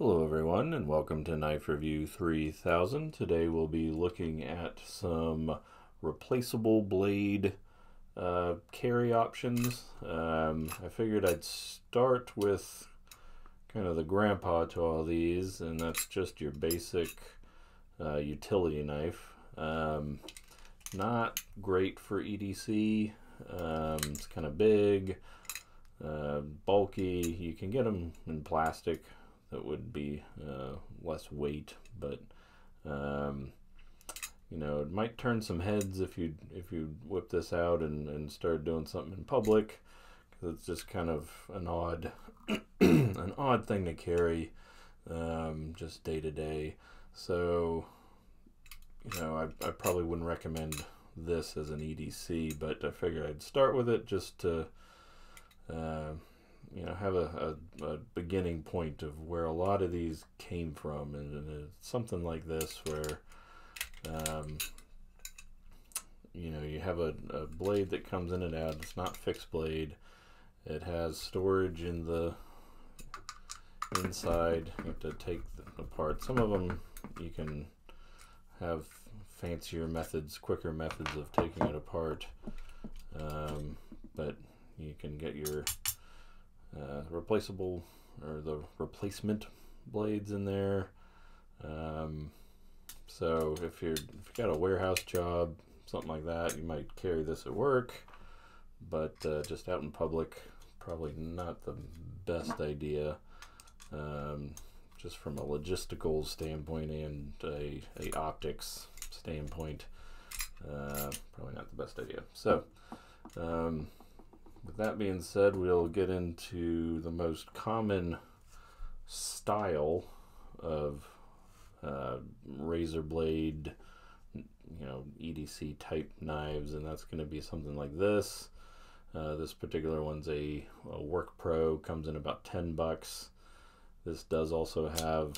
Hello everyone and welcome to Knife Review 3000. Today we'll be looking at some replaceable blade carry options. I figured I'd start with kind of the grandpa to all these, and that's just your basic utility knife. Not great for EDC. It's kind of big, bulky. You can get them in plastic. That would be less weight, but you know, it might turn some heads if you whip this out and start doing something in public, because it's just kind of an odd an odd thing to carry just day to day. So you know, I probably wouldn't recommend this as an EDC, but I figured I'd start with it just to you know, have a beginning point of where a lot of these came from, and it's something like this where you know, you have a blade that comes in and out. It's not fixed blade. It has storage in the inside. You have to take them apart. Some of them you can have fancier methods, quicker methods of taking it apart, but you can get your replaceable or the replacement blades in there. So if you've got a warehouse job, something like that, you might carry this at work, but just out in public, probably not the best idea, just from a logistical standpoint and a optics standpoint. Probably not the best idea. So with that being said, we'll get into the most common style of razor blade, you know, EDC type knives, and that's going to be something like this. This particular one's a Workpro, comes in about 10 bucks. This does also have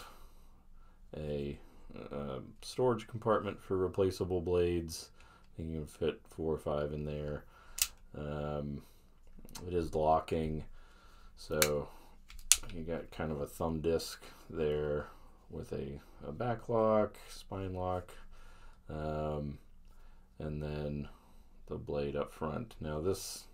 a storage compartment for replaceable blades. You can fit 4 or 5 in there. It is locking, so you got kind of a thumb disc there with a back lock, spine lock, and then the blade up front. Now this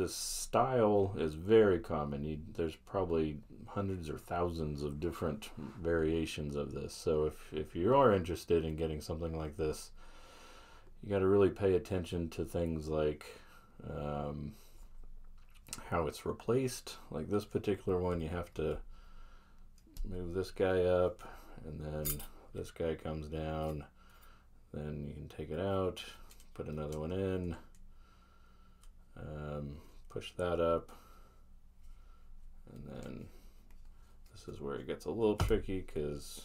style is very common. There's probably hundreds or thousands of different variations of this. So if you are interested in getting something like this, you got to really pay attention to things like how it's replaced. Like this particular one, you have to move this guy up, and then this guy comes down, then you can take it out, put another one in, push that up, and then this is where it gets a little tricky, because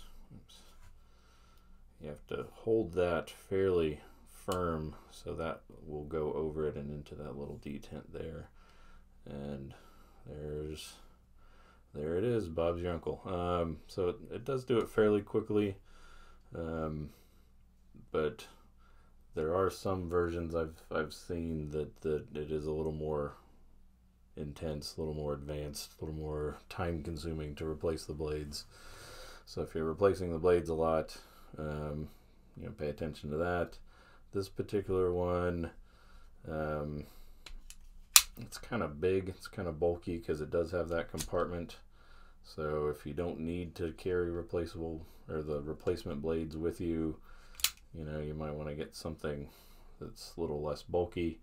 you have to hold that fairly firm so that will go over it and into that little detent there, and there it is, Bob's your uncle. So it does do it fairly quickly, but there are some versions I've seen that it is a little more intense, a little more advanced, a little more time consuming to replace the blades. So if you're replacing the blades a lot, you know, pay attention to that. This particular one, it's kind of big, it's kind of bulky, because it does have that compartment. So if you don't need to carry replaceable or the replacement blades with you, you know, you might want to get something that's a little less bulky.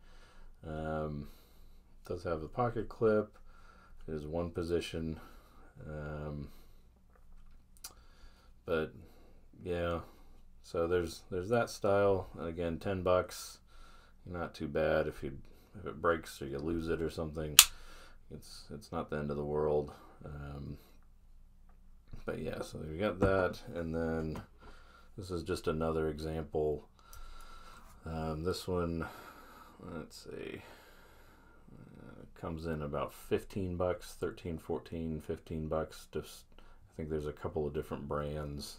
It does have the pocket clip. It is one position, but yeah. So there's that style. Again, 10 bucks, not too bad. If it breaks or you lose it or something, it's not the end of the world. But yeah, so we got that, and then this is just another example. This one, let's see, comes in about 15 bucks, 13, 14, 15 bucks. Just, I think there's a couple of different brands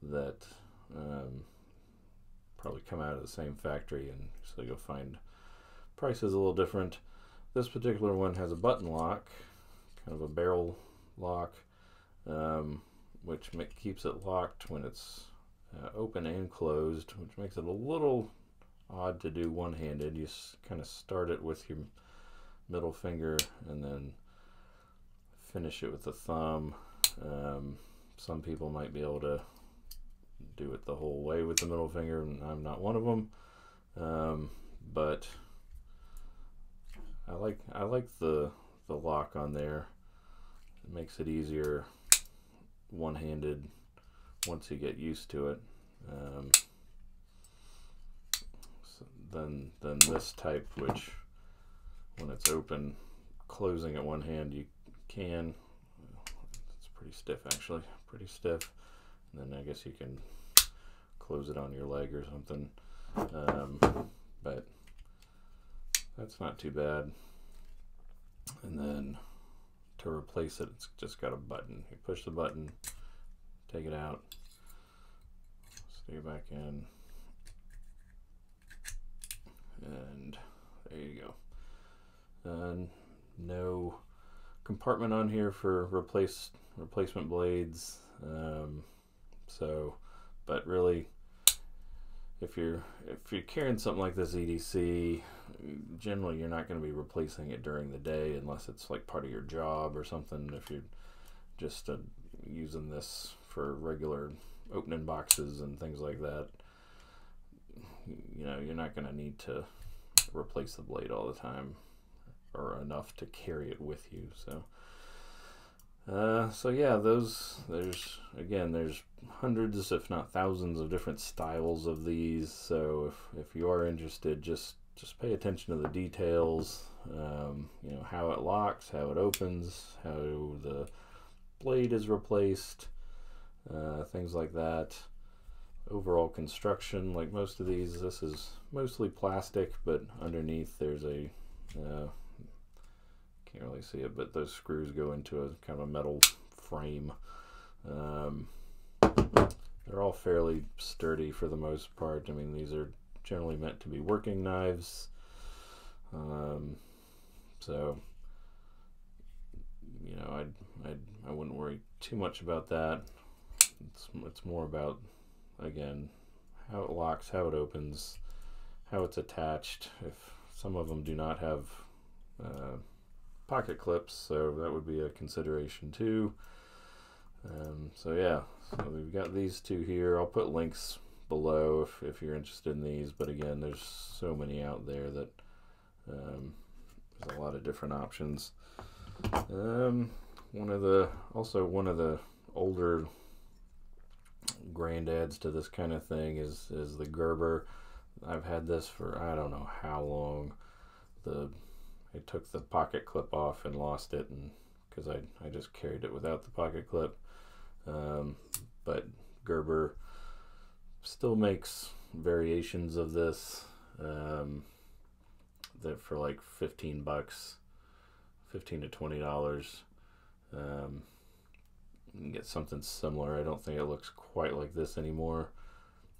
that probably come out of the same factory, and so you'll find prices a little different. This particular one has a button lock, kind of a barrel lock, which keeps it locked when it's open and closed, which makes it a little odd to do one-handed. You kind of start it with your middle finger and then finish it with the thumb. Some people might be able to do it the whole way with the middle finger, and I'm not one of them. But I like the lock on there. It makes it easier one-handed once you get used to it. Than this type, which when it's open, closing at one hand, you can. It's pretty stiff, actually, pretty stiff. And then I guess you can close it on your leg or something. But that's not too bad. And then to replace it, it's just got a button. You push the button, take it out, stick it back in, and there you go. No compartment on here for replacement blades. But really, if you're carrying something like this EDC, generally you're not going to be replacing it during the day unless it's like part of your job or something. If you're just using this for regular opening boxes and things like that, you know, you're not going to need to replace the blade all the time, or enough to carry it with you. So yeah, there's hundreds, if not thousands, of different styles of these. So if you are interested, just pay attention to the details. You know, how it locks, how it opens, how the blade is replaced, things like that. Overall construction, like most of these, this is mostly plastic, but underneath there's a can't really see it, but those screws go into a kind of a metal frame. They're all fairly sturdy for the most part. I mean, these are generally meant to be working knives. So, you know, I wouldn't worry too much about that. It's more about, again, how it locks, how it opens, how it's attached. If some of them do not have pocket clips, so that would be a consideration too. So yeah, so we've got these two here. I'll put links below if you're interested in these, but again, there's so many out there that there's a lot of different options. One of the older granddads to this kind of thing is the Gerber. I've had this for I don't know how long. I took the pocket clip off and lost it, and because I just carried it without the pocket clip. But Gerber still makes variations of this that for like $15, $15 to $20. You can get something similar. I don't think it looks quite like this anymore,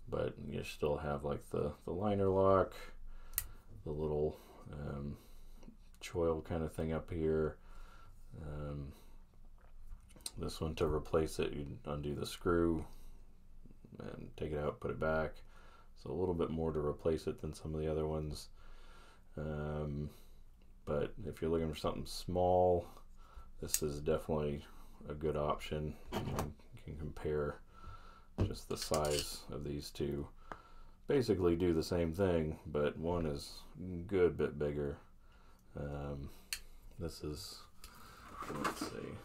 but you still have like the liner lock, the little choil kind of thing up here. This one, to replace it, you undo the screw and take it out, put it back. So a little bit more to replace it than some of the other ones. But if you're looking for something small, this is definitely a good option. You can compare just the size of these two. Basically do the same thing, but one is a good bit bigger. This is, let's see,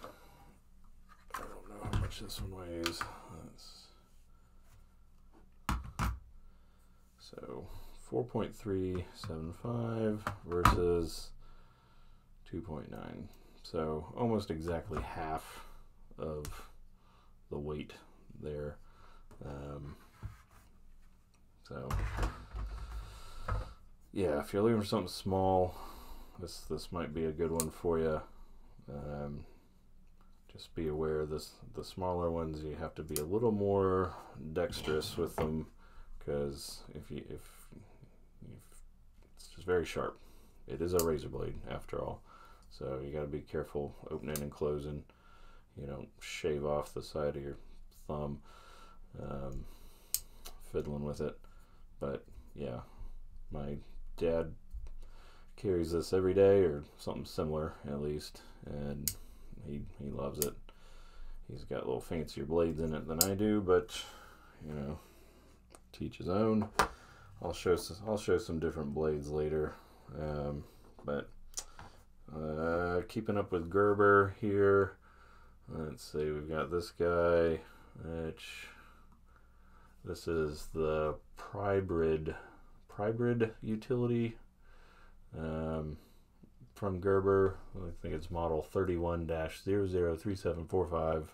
I don't know how much this one weighs. So 4.375 versus 2.9. So almost exactly half of the weight there. So yeah, if you're looking for something small, this might be a good one for you. Just be aware the smaller ones, you have to be a little more dexterous with them, because if it's just very sharp. It is a razor blade after all, so you got to be careful opening and closing. you don't shave off the side of your thumb fiddling with it. But yeah, my dad carries this every day, or something similar at least, and he loves it. He's got little fancier blades in it than I do, but you know, to each his own. I'll show some different blades later, but keeping up with Gerber here. Let's see, we've got this guy, which this is the Prybar utility from Gerber. I think it's model 31-003745,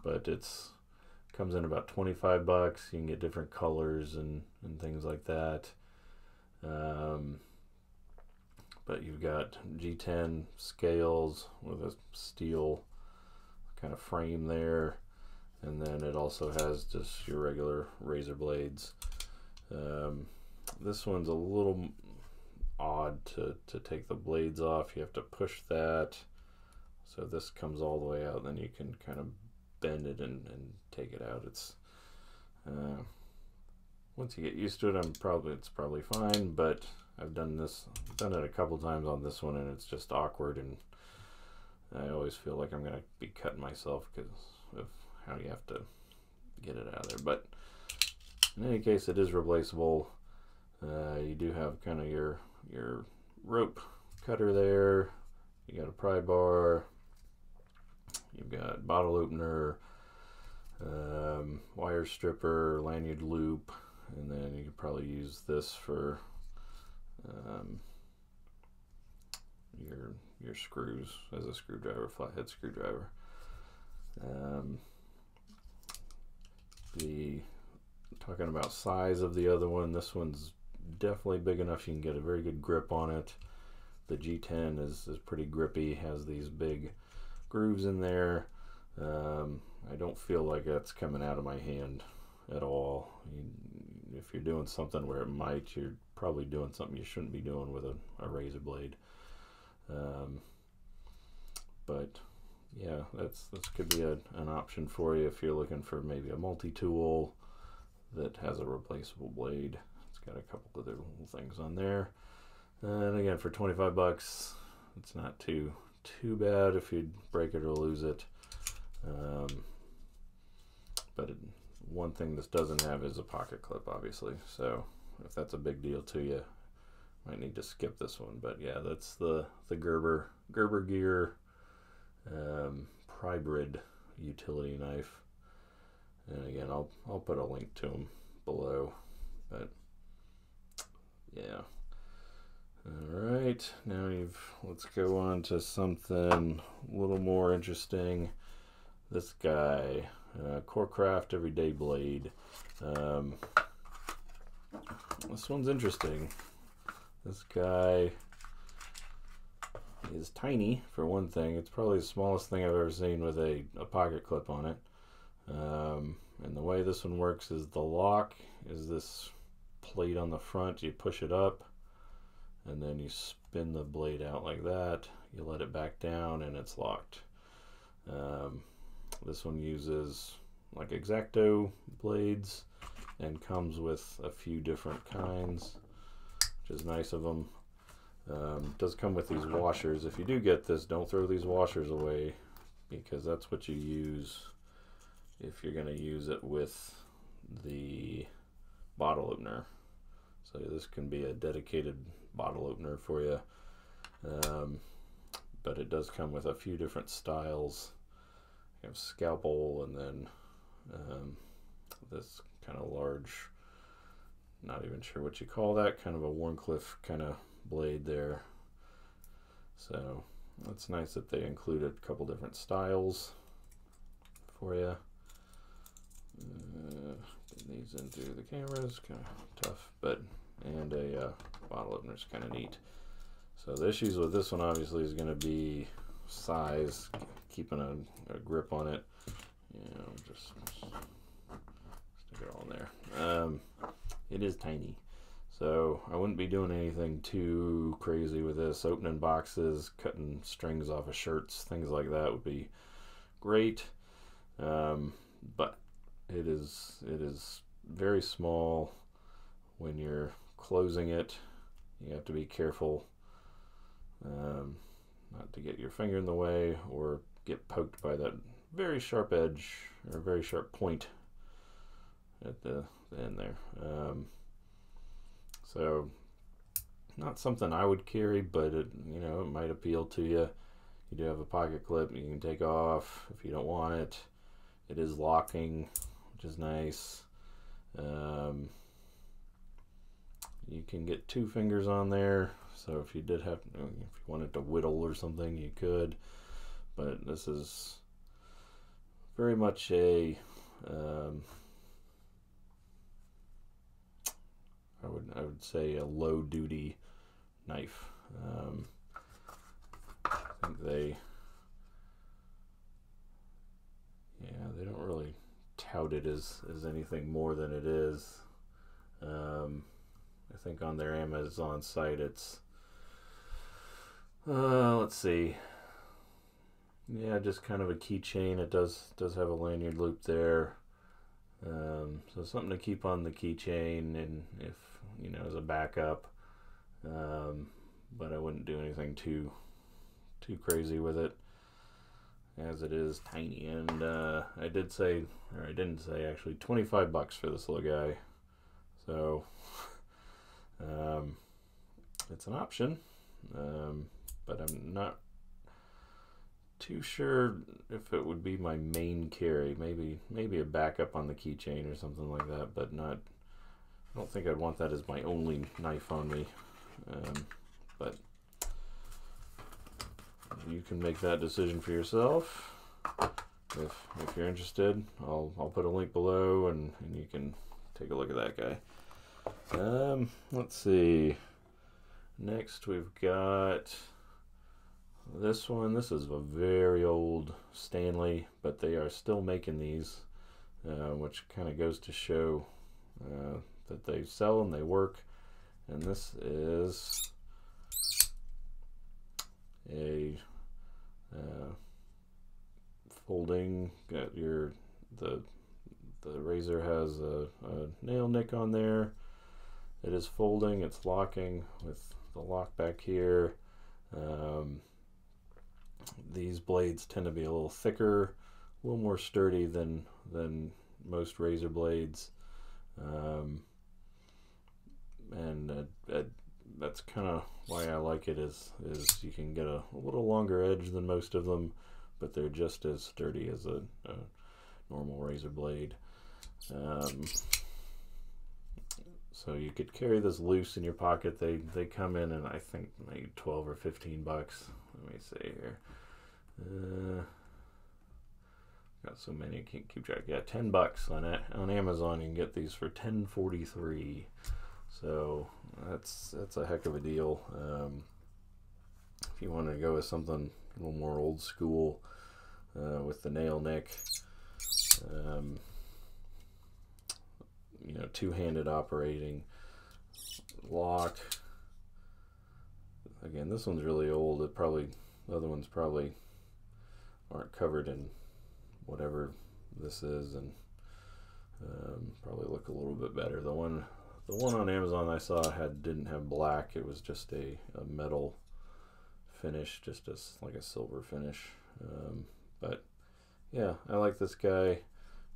but it's comes in about 25 bucks. You can get different colors and things like that. But you've got G10 scales with a steel kind of frame there, and then it also has just your regular razor blades. This one's a little odd to take the blades off. You have to push that, so this comes all the way out, then you can kind of bend it and take it out. It's once you get used to it, it's probably fine, but I've done it a couple times on this one, and it's just awkward, and I always feel like I'm gonna be cutting myself because of how you have to get it out of there. But in any case, it is replaceable. You do have kind of your rope cutter there. You got a pry bar. You've got bottle opener, wire stripper, lanyard loop, and then you could probably use this for your screws as a screwdriver, flathead screwdriver. Talking about size of the other one, this one's definitely big enough you can get a very good grip on it. The G10 is pretty grippy, has these big grooves in there. I don't feel like that's coming out of my hand at all. If you're doing something where it might, you're probably doing something you shouldn't be doing with a razor blade. But yeah, this could be an option for you if you're looking for maybe a multi-tool that has a replaceable blade. It's got a couple other little things on there, and again, for 25 bucks, it's not too bad if you break it or lose it. But one thing this doesn't have is a pocket clip, obviously, so if that's a big deal to you, might need to skip this one. But yeah, that's the Gerber Gear Prybar utility knife, and again, I'll put a link to them below. But yeah, all right, now let's go on to something a little more interesting. This guy, Korcraft Everyday Blade. This one's interesting. This guy is tiny, for one thing. It's probably the smallest thing I've ever seen with a pocket clip on it. And the way this one works is the lock is this plate on the front. You push it up, and then you spin the blade out like that. You let it back down, and it's locked. This one uses like X-Acto blades and comes with a few different kinds, which is nice of them. It does come with these washers. If you do get this, don't throw these washers away, because that's what you use if you're going to use it with the bottle opener. So this can be a dedicated bottle opener for you. But it does come with a few different styles. You have Scalpel, and then this kind of large, not even sure what you call that, kind of a Warncliffe kind of blade there. So that's nice that they included a couple different styles for you. Get these into the cameras, kind of tough, but and a bottle opener is kind of neat. So the issues with this one obviously is going to be size, keeping a grip on it. You know, just stick it all in there. It is tiny, So I wouldn't be doing anything too crazy with this. Opening boxes, cutting strings off of shirts, things like that would be great. But it is very small. When you're closing it, you have to be careful not to get your finger in the way or get poked by that very sharp edge or very sharp point at the end there. So not something I would carry, but it, you know, it might appeal to you. You do have a pocket clip you can take off if you don't want it. It is locking, which is nice. You can get 2 fingers on there, so if you did have, if you wanted to whittle or something, you could. But this is very much a I would say a low duty knife. I think they don't really tout it as anything more than it is. I think on their Amazon site it's let's see, yeah, just kind of a keychain. It does have a lanyard loop there, so something to keep on the keychain, and if you know, as a backup. But I wouldn't do anything too crazy with it, as it is tiny. And I did say, or I didn't say actually, $25 for this little guy. So it's an option, but I'm not too sure if it would be my main carry. Maybe a backup on the keychain or something like that, but not. I don't think I'd want that as my only knife on me. But you can make that decision for yourself. If you're interested, I'll put a link below, and you can take a look at that guy. Let's see. Next we've got this one. This is a very old Stanley, but they are still making these, which kind of goes to show that they sell and they work. And this is a folding. Got the razor has a nail nick on there. It is folding. It's locking with the lock back here. These blades tend to be a little thicker, a little more sturdy than most razor blades. And that's kind of why I like it, is you can get a little longer edge than most of them, but they're just as sturdy as a normal razor blade. So you could carry this loose in your pocket. They come in, and I think maybe 12 or 15 bucks. Let me see here. Got so many I can't keep track. Yeah, 10 bucks on Amazon. You can get these for $10.43. So that's a heck of a deal. If you want to go with something a little more old school, with the nail nick, you know, two-handed operating, lock. Again, this one's really old. The other ones probably aren't covered in whatever this is, and probably look a little bit better. The one on Amazon I saw didn't have black. It was just a metal finish, just like a silver finish. But yeah, I like this guy.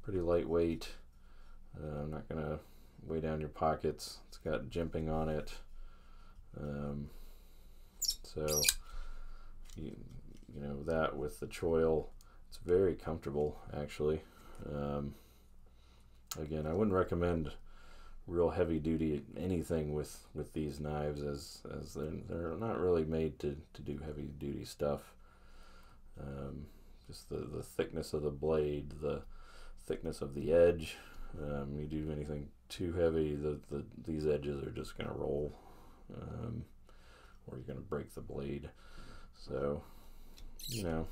Pretty lightweight. I'm not gonna weigh down your pockets. It's got jimping on it. So you know, that with the choil, it's very comfortable actually. Again, I wouldn't recommend real heavy duty anything with these knives, as they're not really made to do heavy duty stuff. Just the thickness of the blade, the thickness of the edge. You do anything too heavy, these edges are just going to roll, or you're going to break the blade. So, you know,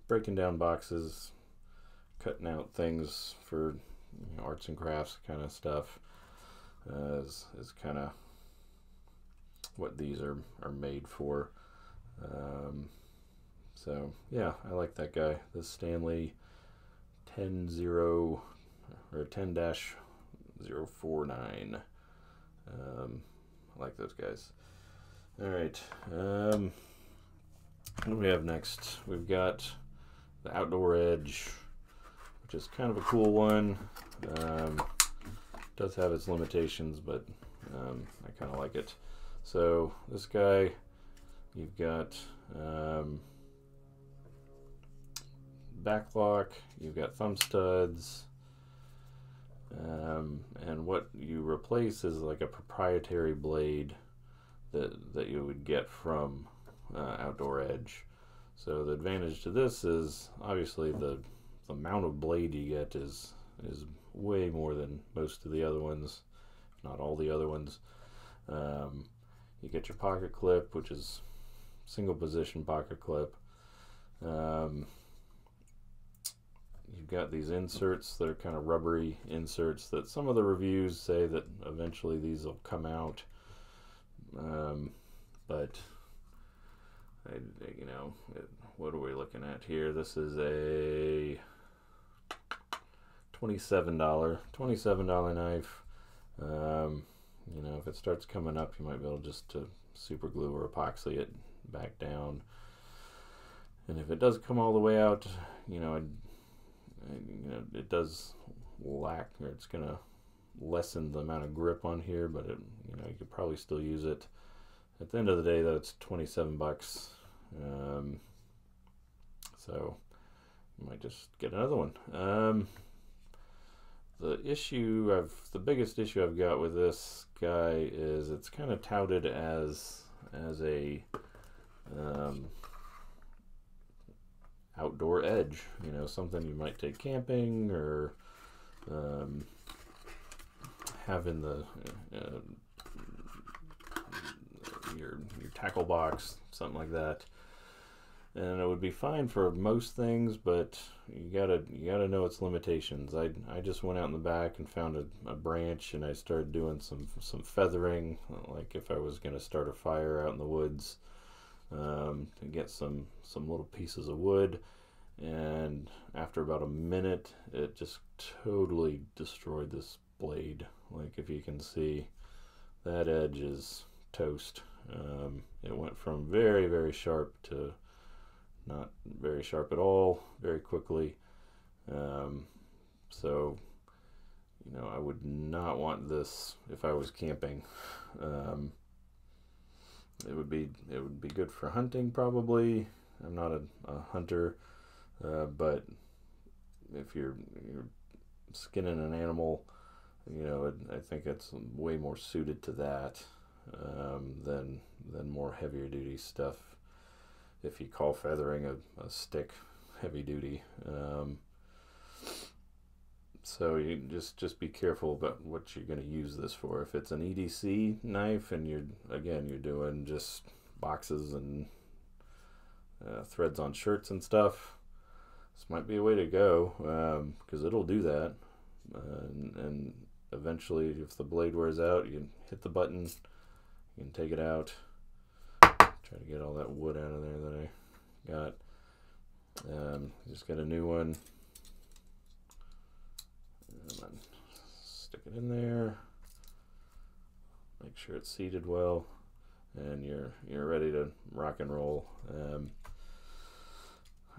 breaking down boxes, cutting out things for, you know, arts and crafts kind of stuff, is kind of what these are made for. So yeah, I like that guy. The Stanely 10-0 or 10-049. I like those guys. All right. What do we have next? We've got the Outdoor Edge, which is kind of a cool one. Does have its limitations, but I kind of like it. So this guy, you've got backlock, you've got thumb studs, and what you replace is like a proprietary blade that you would get from Outdoor Edge. So the advantage to this is obviously the amount of blade you get is way more than most of the other ones, if not all the other ones. You get your pocket clip, which is single position pocket clip. You've got these inserts that are kind of rubbery inserts that some of the reviews say that eventually these will come out. But you know, what are we looking at here? This is a $27 knife. You know, if it starts coming up, you might be able just to super glue or epoxy it back down. And if it does come all the way out, you know, it does lack, or it's gonna lessen the amount of grip on here, but it, you know, you could probably still use it. At the end of the day, though, it's 27 bucks. So you might just get another one. The biggest issue I've got with this guy is it's kind of touted as a outdoor edge, you know, something you might take camping or have in the your tackle box, something like that. And it would be fine for most things, but you gotta know its limitations. I just went out in the back and found a branch, and I started doing some feathering, like if I was gonna start a fire out in the woods, to get some little pieces of wood. And after about a minute, it just totally destroyed this blade. Like, if you can see, that edge is toast. It went from very, very sharp to not very sharp at all very quickly. So, you know, I would not want this if I was camping. It would be good for hunting, probably. I'm not a hunter, but if you're skinning an animal, you know, I think it's way more suited to that than more heavier duty stuff. If you call feathering a stick heavy duty, so you just be careful about what you're going to use this for. If it's an EDC knife and you're doing just boxes and threads on shirts and stuff, this might be a way to go, because it'll do that. And eventually, if the blade wears out, you can hit the button, you can take it out. Try to get all that wood out of there that I got. Just got a new one. Stick it in there. Make sure it's seated well, and you're ready to rock and roll.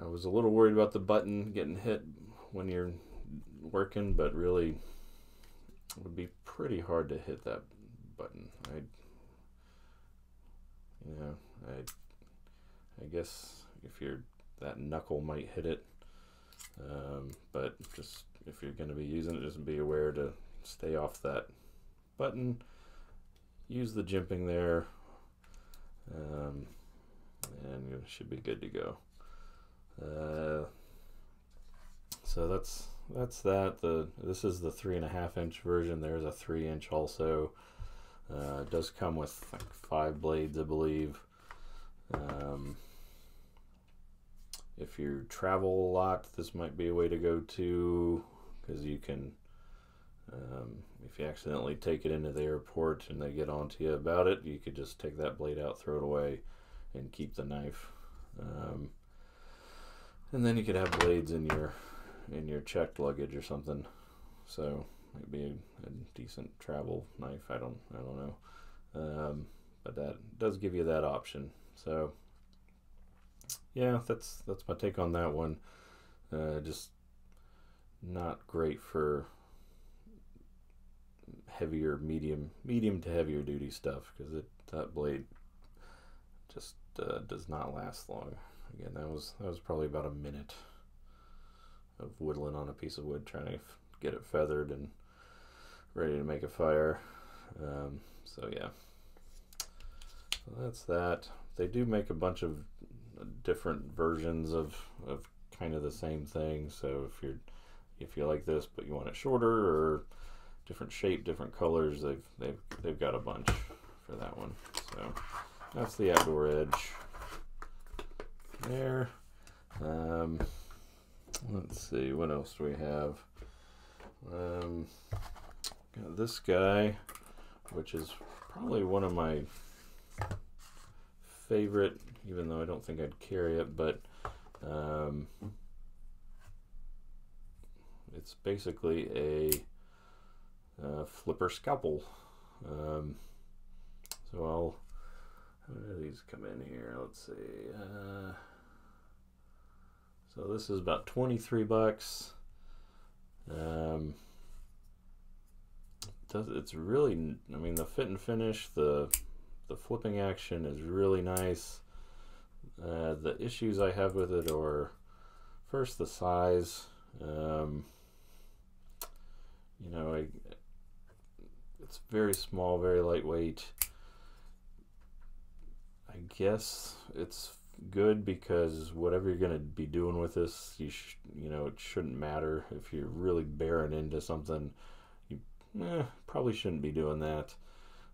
I was a little worried about the button getting hit when you're working, but really it would be pretty hard to hit that button. I guess if that knuckle might hit it, but just if you're going to be using it, just be aware to stay off that button. Use the jimping there, and you should be good to go. So that's that. This is the 3.5 inch version. There's a 3 inch also. It does come with like 5 blades, I believe. If you travel a lot, this might be a way to go to, because you can If you accidentally take it into the airport and they get onto you about it, you could just take that blade out, throw it away, and keep the knife. And then you could have blades in your checked luggage or something. So maybe a decent travel knife. I don't know. But that does give you that option. So yeah, that's my take on that one. Just not great for heavier, medium to heavier duty stuff, because that blade just does not last long. Again, that was probably about a minute of whittling on a piece of wood trying to get it feathered and ready to make a fire. So yeah, so that's that. They do make a bunch of different versions of kind of the same thing. So if you like this but you want it shorter or different shape, different colors, they've got a bunch for that one. So that's the Outdoor Edge there. Let's see, what else do we have? Got this guy, which is probably one of my favorite, even though I don't think I'd carry it, but it's basically a flipper scalpel. So how do these come in here? Let's see. So this is about 23 bucks. It's really, I mean, the fit and finish, the flipping action is really nice. The issues I have with it are, first, the size. You know, it's very small, very lightweight. I guess it's good because whatever you're going to be doing with this, you know, it shouldn't matter. If you're really bearing into something, you probably shouldn't be doing that.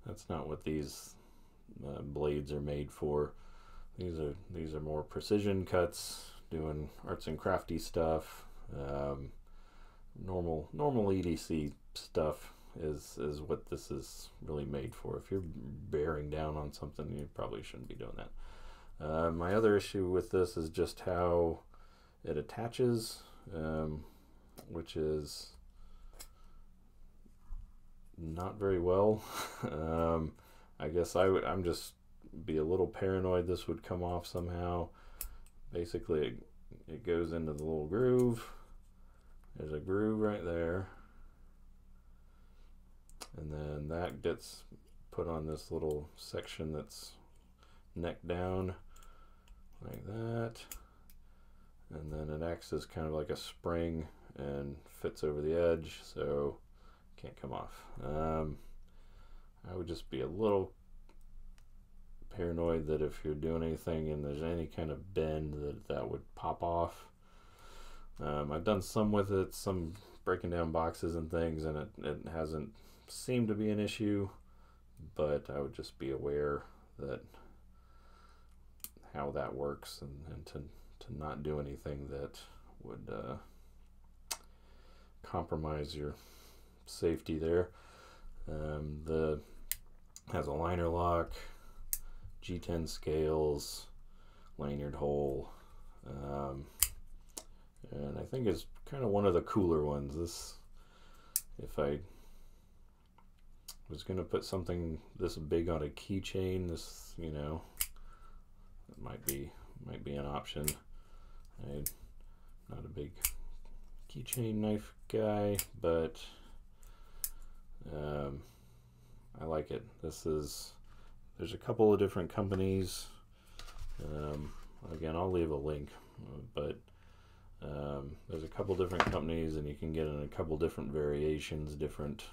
That's not what these blades are made for. These are more precision cuts, doing arts and crafty stuff. Normal EDC stuff is what this is really made for. If you're bearing down on something, you probably shouldn't be doing that. My other issue with this is just how it attaches, which is not very well. I guess I'm just be a little paranoid this would come off somehow. Basically, it goes into the little groove. There's a groove right there, and then that gets put on this little section that's neck down like that, and then it acts as kind of like a spring and fits over the edge, so it can't come off. I would just be a little paranoid that if you're doing anything and there's any kind of bend, that would pop off. I've done some with it, some breaking down boxes and things, and it hasn't seemed to be an issue, but I would just be aware that how that works, and to not do anything that would compromise your safety there. Has a liner lock, G10 scales, lanyard hole, and I think it's kind of one of the cooler ones. This, if I was going to put something this big on a keychain, this, you know, it might be an option. I'm not a big keychain knife guy, but I like it. There's a couple of different companies. Again, I'll leave a link, but there's a couple different companies, and you can get in a couple different variations, different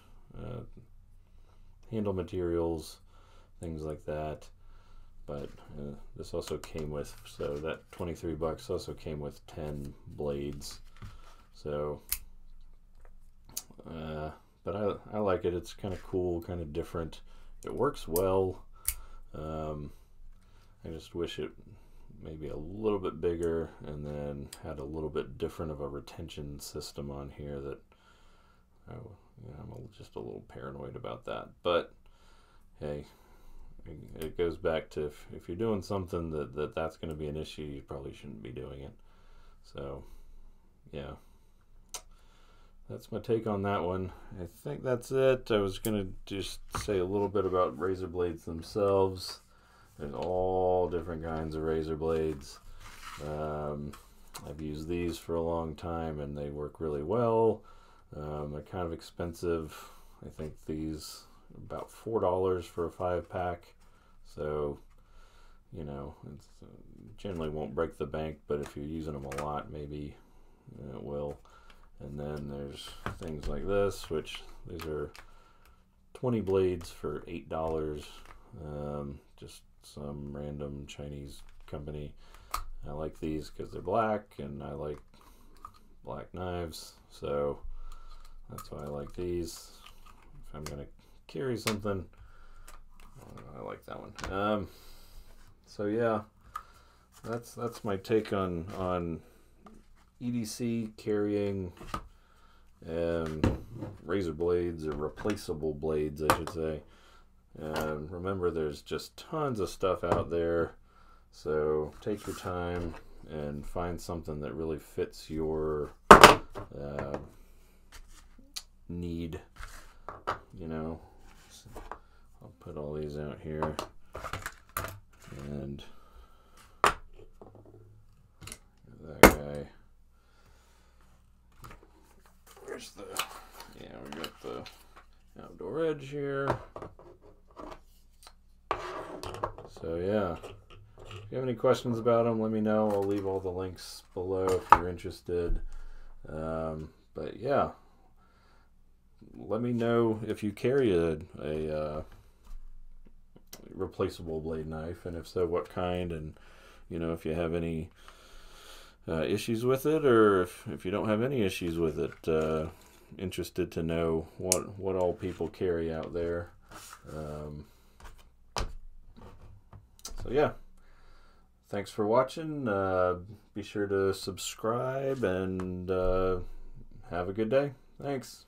handle materials, things like that. But this also came with, so that 23 bucks also came with 10 blades. So but I like it. It's kind of cool, kind of different. It works well. I just wish it maybe a little bit bigger, and then had a little bit different of a retention system on here that I'm just a little paranoid about that. But hey, it goes back to if you're doing something that's going to be an issue, you probably shouldn't be doing it. So yeah, that's my take on that one. I think that's it. I was going to just say a little bit about razor blades themselves. There's all different kinds of razor blades. I've used these for a long time and they work really well. They're kind of expensive. I think these are about $4 for a 5-pack. So, you know, it generally won't break the bank, but if you're using them a lot, maybe it will. And then there's things like this, which these are 20 blades for $8. Just some random Chinese company. I like these because they're black and I like black knives, so that's why I like these. If I'm gonna carry something, I like that one. So yeah, that's my take on EDC carrying razor blades, or replaceable blades I should say. Remember, there's just tons of stuff out there, so take your time and find something that really fits your need. You know, so I'll put all these out here, and that guy. Where's the? Yeah, we got the outdoor edge here. So yeah, if you have any questions about them, let me know. I'll leave all the links below if you're interested. But yeah, let me know if you carry a replaceable blade knife, and if so, what kind, and you know, if you have any issues with it, or if you don't have any issues with it. Interested to know what all people carry out there. So yeah, thanks for watching. Be sure to subscribe and have a good day. Thanks.